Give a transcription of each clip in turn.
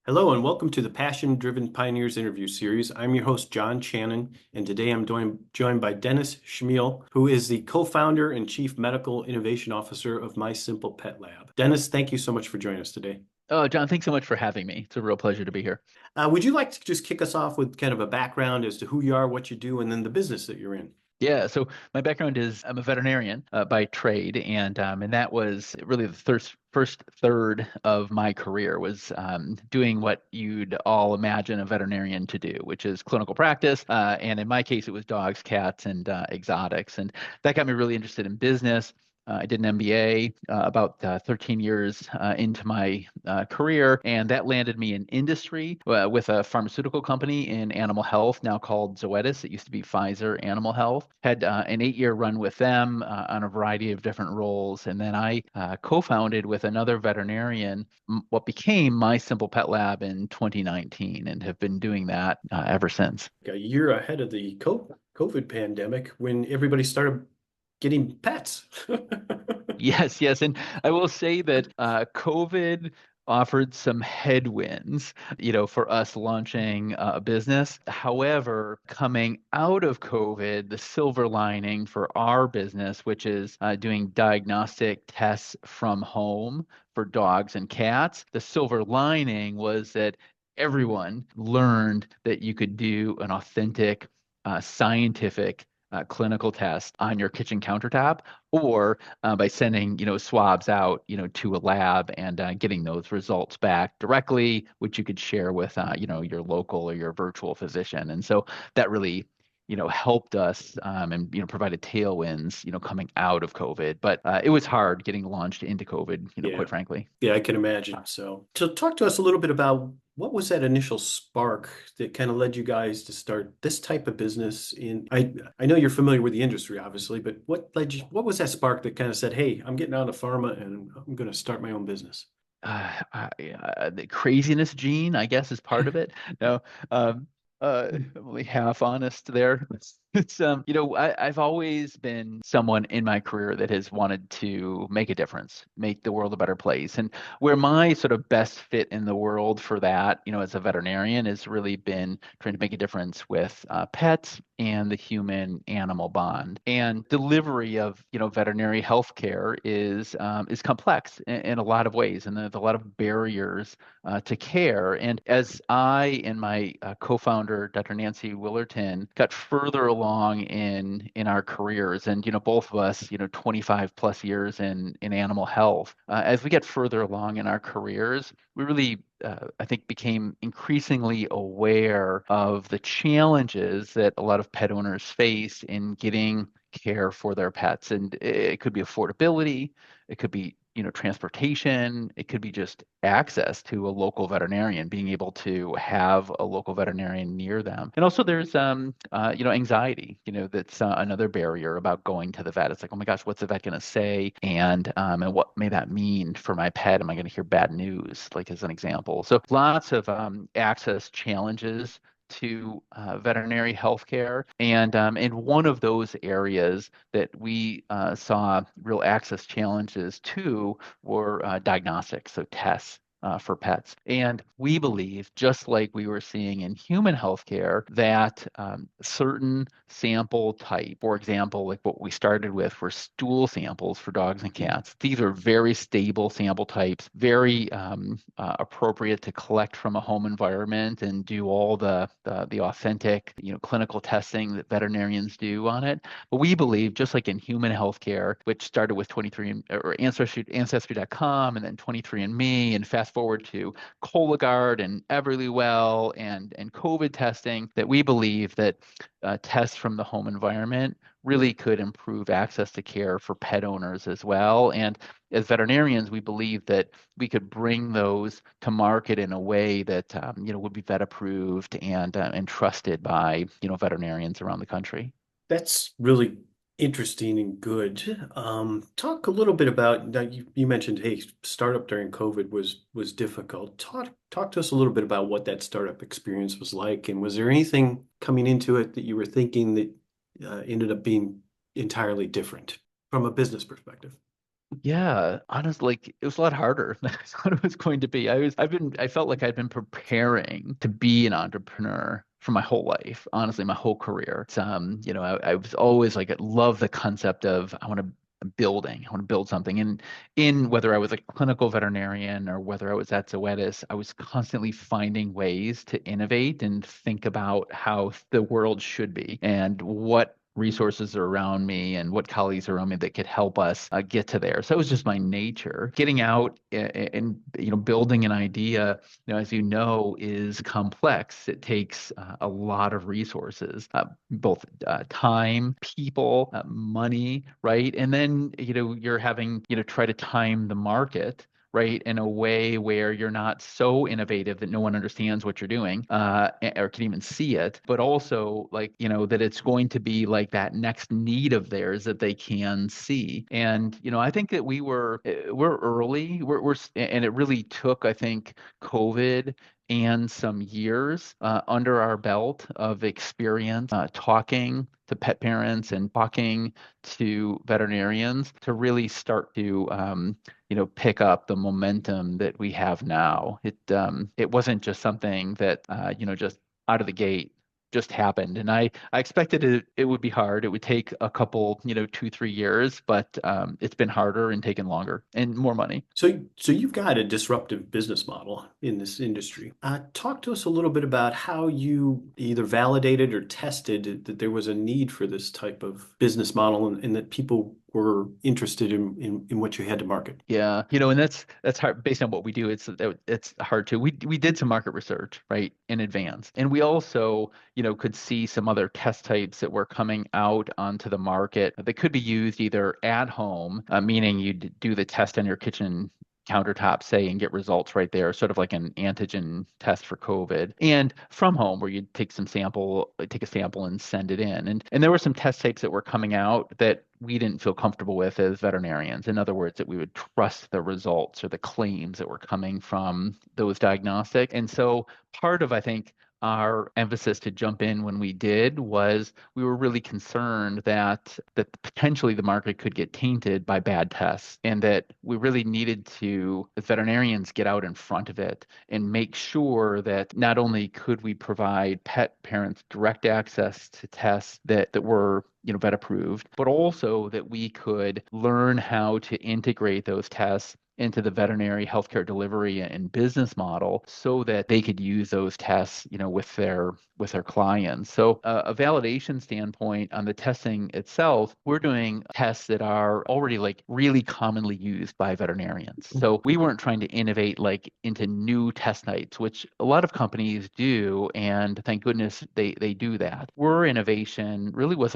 Hello and welcome to the Passion Driven Pioneers interview series. I'm your host, John Channon, and today I'm joined by Dennis Chmiel, who is the co-founder and chief medical innovation officer of My Simple Pet Lab. Dennis, thank you so much for joining us today. Oh, John, thanks so much for having me. It's a real pleasure to be here. Would you like to just kick us off with kind of a background as to who you are, what you do, and then the business that you're in? Yeah, so my background is I'm a veterinarian by trade, and that was really the first third of my career was doing what you'd all imagine a veterinarian to do, which is clinical practice. And in my case, it was dogs, cats, and exotics, and that got me really interested in business. I did an MBA about 13 years into my career, and that landed me in industry with a pharmaceutical company in animal health, now called Zoetis. It used to be Pfizer Animal Health. Had an 8-year run with them on a variety of different roles, and then I co-founded with another veterinarian what became My Simple Pet Lab in 2019, and have been doing that ever since. A year ahead of the COVID pandemic when everybody started getting pets. Yes, yes. And I will say that COVID offered some headwinds, for us launching a business. However, coming out of COVID, the silver lining for our business, which is doing diagnostic tests from home for dogs and cats, the silver lining was that everyone learned that you could do an authentic, scientific clinical test on your kitchen countertop or by sending swabs out to a lab and getting those results back directly, which you could share with your local or your virtual physician. And so that really helped us and provided tailwinds coming out of COVID. But it was hard getting launched into COVID, Yeah. quite frankly. Yeah, I can imagine. So talk to us a little bit about what was that initial spark that kind of led you guys to start this type of business in I know you're familiar with the industry, obviously, but what was that spark that kind of said, "Hey, I'm getting out of pharma and I'm going to start my own business?" The craziness gene, I guess, is part of it. No, um, I'm only half honest there. It's I've always been someone in my career that has wanted to make a difference, make the world a better place. And where my sort of best fit in the world for that, as a veterinarian, has really been trying to make a difference with pets and the human animal bond. And delivery of, veterinary healthcare is complex in a lot of ways, and there's a lot of barriers to care. And as I and my co-founder, Dr. Nancy Willerton, got further along in our careers, and both of us, 25 plus years in animal health, as we get further along in our careers, we really I think became increasingly aware of the challenges that a lot of pet owners face in getting care for their pets. And it could be affordability, it could be, transportation, it could be just access to a local veterinarian, being able to have a local veterinarian near them. And also there's anxiety, that's another barrier about going to the vet. It's like, oh my gosh, what's the vet going to say? And what may that mean for my pet? Am I going to hear bad news, like as an example? So lots of access challenges to veterinary healthcare. And one of those areas that we saw real access challenges to were diagnostics, so tests. For pets. And we believe, just like we were seeing in human healthcare, that certain sample type, for example, like what we started with were stool samples for dogs and cats. These are very stable sample types, very appropriate to collect from a home environment and do all the authentic, clinical testing that veterinarians do on it. But we believe, just like in human healthcare, which started with 23 or Ancestry.com and then 23andMe, and fast forward to Cologuard and Everlywell and COVID testing, that we believe that tests from the home environment really could improve access to care for pet owners as well. And as veterinarians, we believe that we could bring those to market in a way that would be vet approved and trusted by veterinarians around the country. That's really interesting and good. Talk a little bit about now you mentioned, hey, startup during COVID was difficult. Talk to us a little bit about what that startup experience was like, and was there anything coming into it that you were thinking that ended up being entirely different from a business perspective? Yeah, honestly, like, it was a lot harder than I thought it was going to be. I felt like I'd been preparing to be an entrepreneur for my whole life, honestly, my whole career. I was always like, I love the concept of I want to building, I want to build something. And in whether I was a clinical veterinarian or whether I was at Zoetis, I was constantly finding ways to innovate and think about how the world should be and what resources are around me and what colleagues are around me that could help us get to there. So it was just my nature. Getting out and building an idea, as you know, is complex. It takes a lot of resources, both time, people, money, right? And then you're having try to time the market, right, in a way where you're not so innovative that no one understands what you're doing, or can even see it, but also like, that it's going to be like that next need of theirs that they can see. And, I think that we're early, and it really took, I think, COVID and some years under our belt of experience talking to pet parents and talking to veterinarians to really start to pick up the momentum that we have now. It wasn't just something that just out of the gate just happened. And I expected it would be hard. It would take a couple, 2, 3 years, but it's been harder and taken longer and more money. So you've got a disruptive business model in this industry. Talk to us a little bit about how you either validated or tested that there was a need for this type of business model and that people were interested in what you had to market. Yeah, and that's hard based on what we do. It's hard to. We did some market research, right, in advance, and we also, could see some other test types that were coming out onto the market that could be used either at home, meaning you do the test on your kitchen countertop, say, and get results right there, sort of like an antigen test for COVID, and from home where you take a sample and send it in. And there were some test types that were coming out that we didn't feel comfortable with as veterinarians. In other words, that we would trust the results or the claims that were coming from those diagnostic. And so part of, I think, our emphasis to jump in when we did was we were really concerned that potentially the market could get tainted by bad tests and that we really needed to, as veterinarians, get out in front of it and make sure that not only could we provide pet parents direct access to tests that were vet approved, but also that we could learn how to integrate those tests into the veterinary healthcare delivery and business model so that they could use those tests, with their clients. So a validation standpoint on the testing itself, we're doing tests that are already like really commonly used by veterinarians. So we weren't trying to innovate like into new test types, which a lot of companies do, and thank goodness they do that. Our innovation really was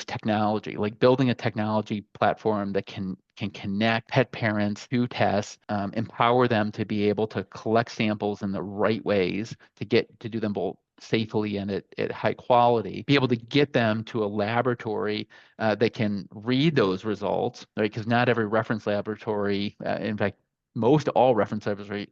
technology, like building a technology platform that can connect pet parents to tests, empower them to be able to collect samples in the right ways to get to do them both safely and at high quality, be able to get them to a laboratory that can read those results, right? Because not every reference laboratory, in fact, most all reference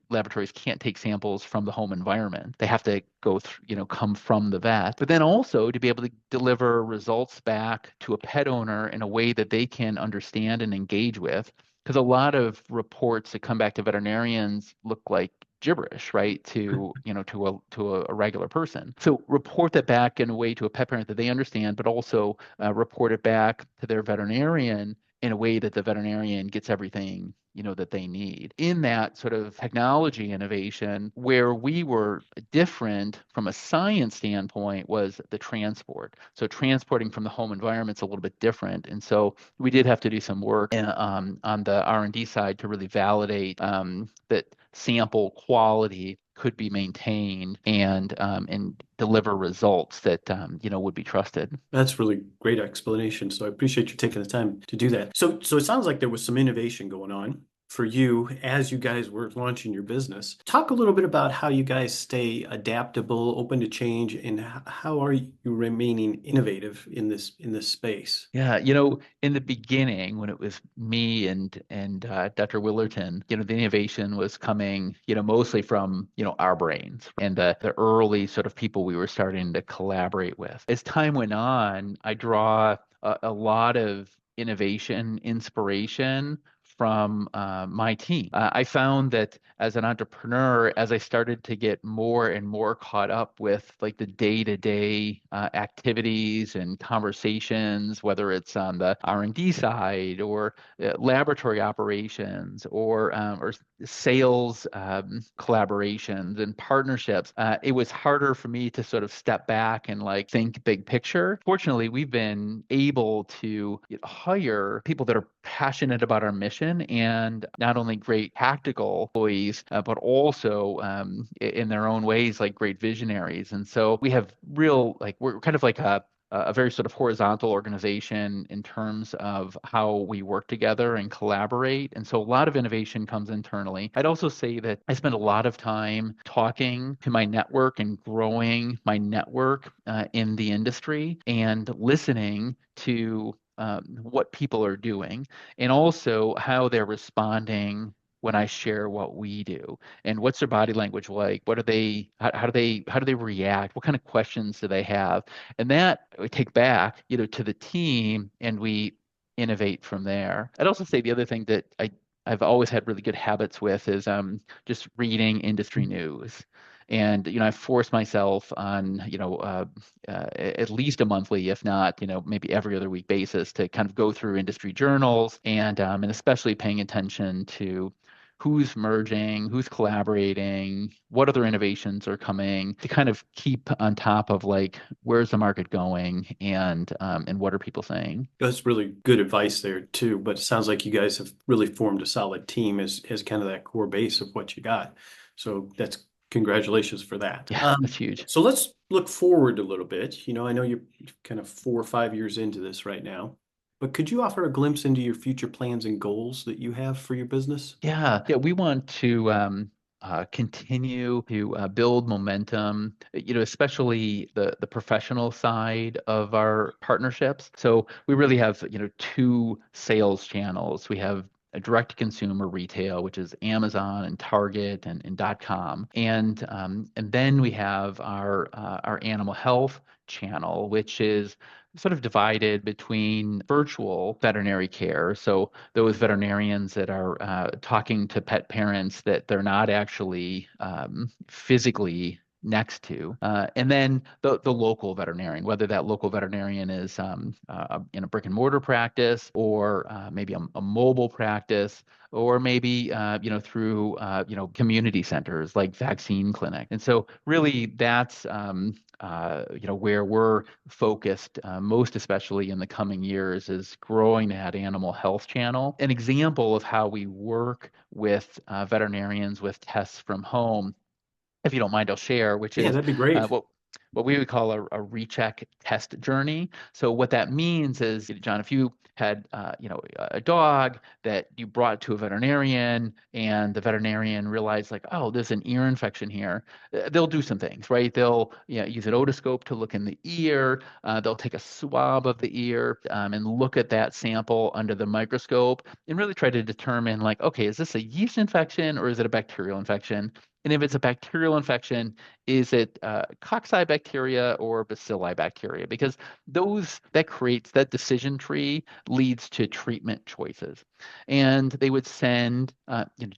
laboratories can't take samples from the home environment. They have to go through, come from the vet. But then also to be able to deliver results back to a pet owner in a way that they can understand and engage with. Because a lot of reports that come back to veterinarians look like gibberish, right? To a regular person. So report that back in a way to a pet parent that they understand, but also report it back to their veterinarian in a way that the veterinarian gets everything that they need. In that sort of technology innovation, where we were different from a science standpoint was the transport. So transporting from the home environment's a little bit different, and so we did have to do some work on the R&D side to really validate that sample quality could be maintained and deliver results that would be trusted. That's really great explanation. So I appreciate you taking the time to do that. So it sounds like there was some innovation going on for you as you guys were launching your business. Talk a little bit about how you guys stay adaptable, open to change, and how are you remaining innovative in this space? Yeah, in the beginning, when it was me and Dr. Willerton, the innovation was coming, mostly from, our brains and the early sort of people we were starting to collaborate with. As time went on, I draw a lot of innovation, inspiration from my team. I found that as an entrepreneur, as I started to get more and more caught up with like the day-to-day activities and conversations, whether it's on the R&D side or laboratory operations or sales collaborations and partnerships, it was harder for me to sort of step back and like think big picture. Fortunately, we've been able to hire people that are passionate about our mission and not only great tactical employees, but also in their own ways, like great visionaries. And so we have real, like, we're kind of like a very sort of horizontal organization in terms of how we work together and collaborate. And so a lot of innovation comes internally. I'd also say that I spend a lot of time talking to my network and growing my network in the industry and listening to what people are doing and also how they're responding when I share what we do and what's their body language like? What are they, how do they react? What kind of questions do they have? And that we take back, to the team and we innovate from there. I'd also say the other thing that I've always had really good habits with is just reading industry news. And I force myself on at least a monthly, if not maybe every other week basis, to kind of go through industry journals and especially paying attention to who's merging, who's collaborating, what other innovations are coming to kind of keep on top of like where's the market going and what are people saying. That's really good advice there too. But it sounds like you guys have really formed a solid team as kind of that core base of what you got. So that's congratulations for that. Yeah, that's huge. So let's look forward a little bit. I know you're kind of 4 or 5 years into this right now, but could you offer a glimpse into your future plans and goals that you have for your business? Yeah, we want to continue to build momentum, especially the professional side of our partnerships. So we really have, two sales channels. We have a direct to consumer retail, which is Amazon and Target and .com, and then we have our animal health channel, which is sort of divided between virtual veterinary care. So those veterinarians that are talking to pet parents that they're not actually physically next to, and then the local veterinarian, whether that local veterinarian is in a brick and mortar practice or maybe a mobile practice, or maybe through community centers like vaccine clinic. And so really that's where we're focused most especially in the coming years is growing that animal health channel. An example of how we work with veterinarians with tests from home, if you don't mind, I'll share, which Yeah, is that'd be great. what we would call a recheck test journey. So what that means is, John, if you had a dog that you brought to a veterinarian and the veterinarian realized like, oh, there's an ear infection here, they'll do some things, right? They'll use an otoscope to look in the ear. They'll take a swab of the ear and look at that sample under the microscope and really try to determine like, okay, is this a yeast infection or is it a bacterial infection? And if it's a bacterial infection, is it cocci bacteria or bacilli bacteria? Because that decision tree leads to treatment choices. And they would send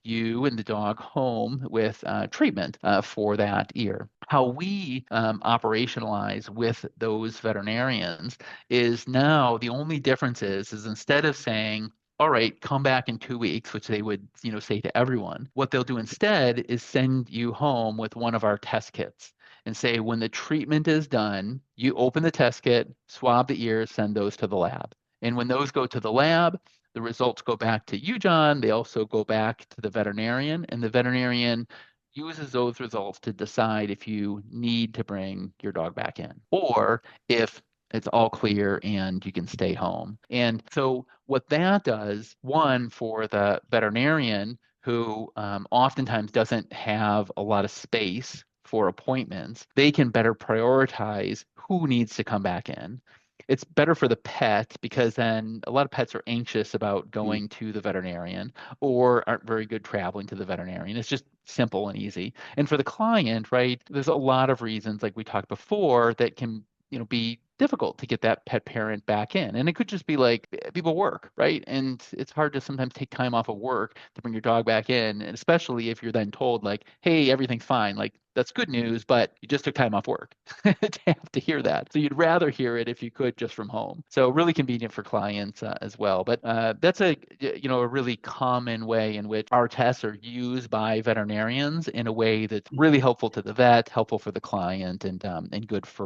you and the dog home with treatment for that ear. How we operationalize with those veterinarians is now the only difference is instead of saying, all right, come back in 2 weeks, which they would, say to everyone. What they'll do instead is send you home with one of our test kits and say, when the treatment is done, you open the test kit, swab the ears, send those to the lab. And when those go to the lab, the results go back to you, John. They also go back to the veterinarian, and the veterinarian uses those results to decide if you need to bring your dog back in or if it's all clear and you can stay home. And so what that does, one, for the veterinarian who oftentimes doesn't have a lot of space for appointments, they can better prioritize who needs to come back in. It's better for the pet because then a lot of pets are anxious about Mm. going to the veterinarian or aren't very good traveling to the veterinarian. It's just simple and easy. And for the client, right, there's a lot of reasons, like we talked before, that can be difficult to get that pet parent back in. And it could just be like people work, right? And it's hard to sometimes take time off of work to bring your dog back in, and especially if you're then told like, hey, everything's fine. Like that's good news, but you just took time off work to have to hear that. So you'd rather hear it if you could just from home. So really convenient for clients as well. But that's a really common way in which our tests are used by veterinarians in a way that's really helpful to the vet, helpful for the client, and good for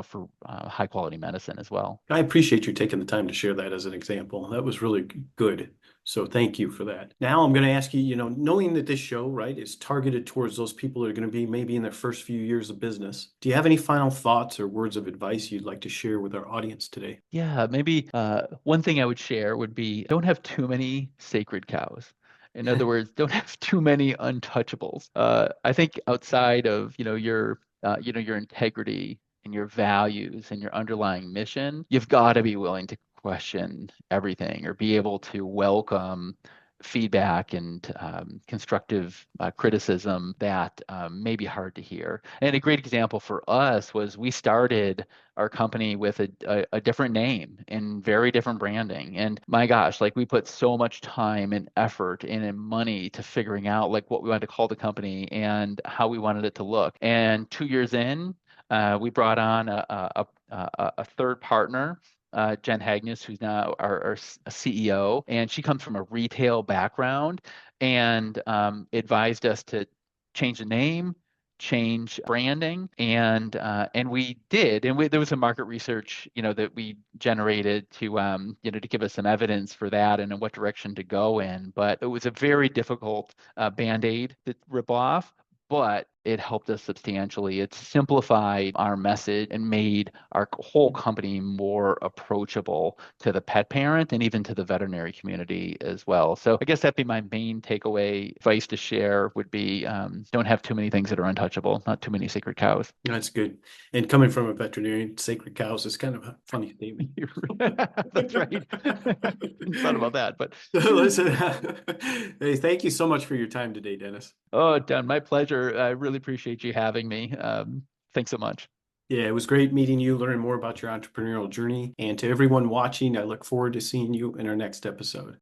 for high quality medicine as well. I appreciate you taking the time to share that as an example. That was really good. So thank you for that. Now I'm going to ask you, knowing that this show, right, is targeted towards those people that are going to be maybe in their first few years of business, do you have any final thoughts or words of advice you'd like to share with our audience today? Yeah, maybe one thing I would share would be don't have too many sacred cows. In other words, don't have too many untouchables. I think outside of, your integrity and your values and your underlying mission, you've got to be willing to question everything or be able to welcome feedback and constructive criticism that may be hard to hear. And a great example for us was we started our company with a different name and very different branding. And my gosh, like we put so much time and effort and money to figuring out like what we wanted to call the company and how we wanted it to look. And 2 years in, we brought on a third partner, Jen Hagnes, who's now our CEO, and she comes from a retail background and advised us to change the name, change branding, and we did. And there was some market research, that we generated to give us some evidence for that and in what direction to go in. But it was a very difficult band-aid to rip off. But it helped us substantially. It simplified our message and made our whole company more approachable to the pet parent and even to the veterinary community as well. So I guess that'd be my main takeaway advice to share would be don't have too many things that are untouchable, not too many sacred cows. That's good. And coming from a veterinarian, sacred cows is kind of a funny statement. That's right. Hadn't thought about that, but So listen, hey, thank you so much for your time today, Dennis. oh, Don, my pleasure. I really appreciate you having me. Thanks so much. Yeah, it was great meeting you, learning more about your entrepreneurial journey. And to everyone watching, I look forward to seeing you in our next episode.